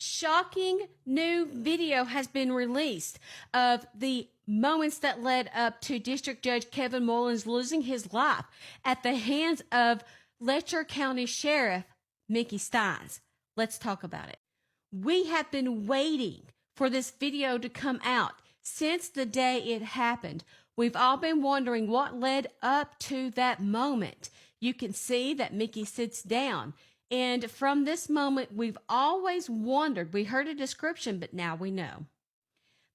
shocking new video has been released of the moments that led up to District Judge Kevin Mullins losing his life at the hands of Letcher County Sheriff Mickey Stines. Let's talk about it. We have been waiting for this video to come out since the day it happened. We've all been wondering what led up to that moment. You can see that Mickey sits down. And from this moment, we've always wondered. We heard a description, but now we know.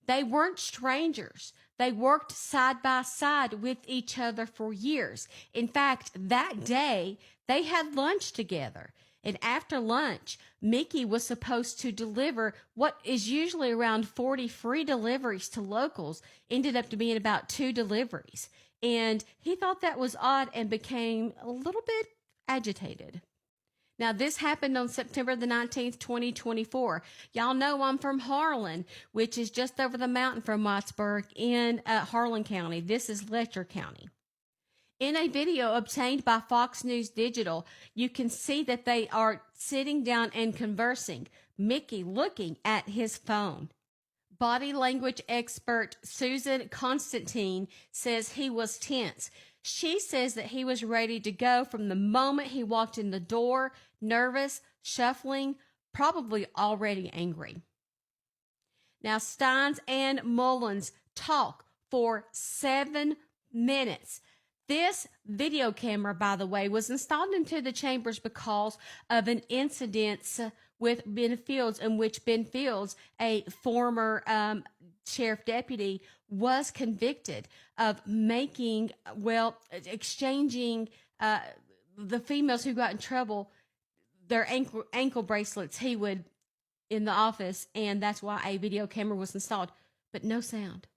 They weren't strangers. They worked side by side with each other for years. In fact, that day, they had lunch together. And after lunch, Mickey was supposed to deliver what is usually around 40 free deliveries to locals, ended up to being about 2 deliveries. And he thought that was odd and became a little bit agitated. Now, this happened on September the 19th, 2024. Y'all know I'm from Harlan, which is just over the mountain from Wattsburg in Harlan County. This is Letcher County. In a video obtained by Fox News Digital, you can see that they are sitting down and conversing, Mickey looking at his phone. Body language expert Susan Constantine says he was tense. She says that he was ready to go from the moment he walked in the door, nervous, shuffling, probably already angry. Now, Stines and Mullins talk for 7 minutes. This video camera, by the way, was installed into the chambers because of an incident with Ben Fields, in which Ben Fields, a former sheriff deputy, was convicted of exchanging the females who got in trouble, their ankle bracelets, he would, in the office, and that's why a video camera was installed, but no sound.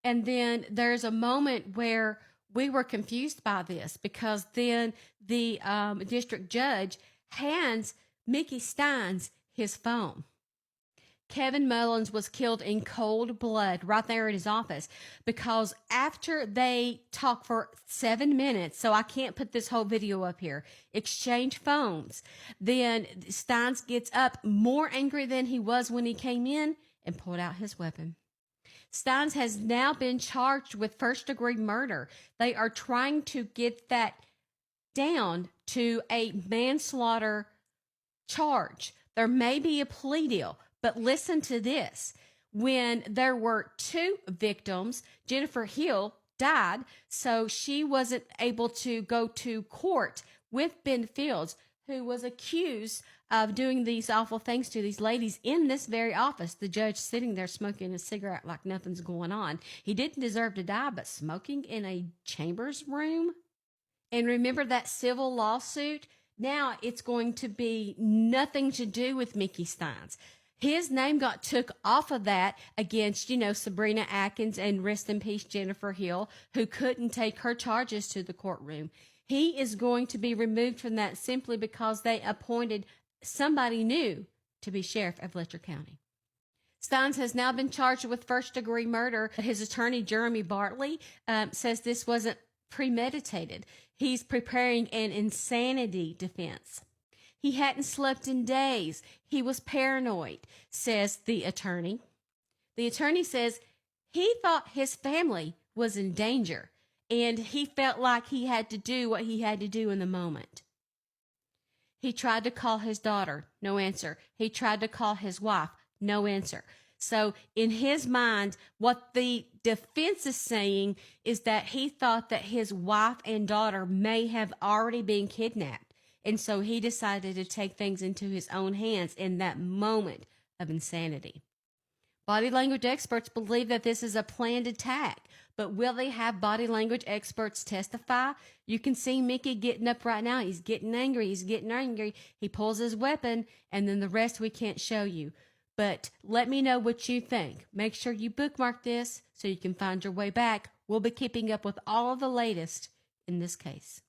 And then there's a moment where we were confused by this, because then the district judge hands Mickey Stines his phone. Kevin Mullins was killed in cold blood right there in his office, because after they talk for 7 minutes, so I can't put this whole video up here, exchange phones, then Stines gets up more angry than he was when he came in and pulled out his weapon. Stines has now been charged with first-degree murder. They are trying to get that down to a manslaughter charge. There may be a plea deal, but listen to this. When there were 2 victims, Jennifer Hill died, so she wasn't able to go to court with Ben Fields, who was accused of doing these awful things to these ladies in this very office. The judge sitting there smoking a cigarette like nothing's going on. He didn't deserve to die, but smoking in a chambers room? And remember that civil lawsuit? Now it's going to be nothing to do with Mickey Stines. His name got took off of that against, Sabrina Atkins and rest in peace Jennifer Hill, who couldn't take her charges to the courtroom. He is going to be removed from that simply because they appointed somebody new to be sheriff of Letcher County. Stines has now been charged with first-degree murder. His attorney, Jeremy Bartley, says this wasn't premeditated. He's preparing an insanity defense. He hadn't slept in days. He was paranoid, says the attorney. The attorney says he thought his family was in danger, and he felt like he had to do what he had to do in the moment. He tried to call his daughter, no answer. He tried to call his wife, no answer. So in his mind, what the defense is saying is that he thought that his wife and daughter may have already been kidnapped. And so he decided to take things into his own hands in that moment of insanity. Body language experts believe that this is a planned attack, but will they have body language experts testify? You can see Mickey getting up right now. He's getting angry. He pulls his weapon, and then the rest we can't show you. But let me know what you think. Make sure you bookmark this so you can find your way back. We'll be keeping up with all of the latest in this case.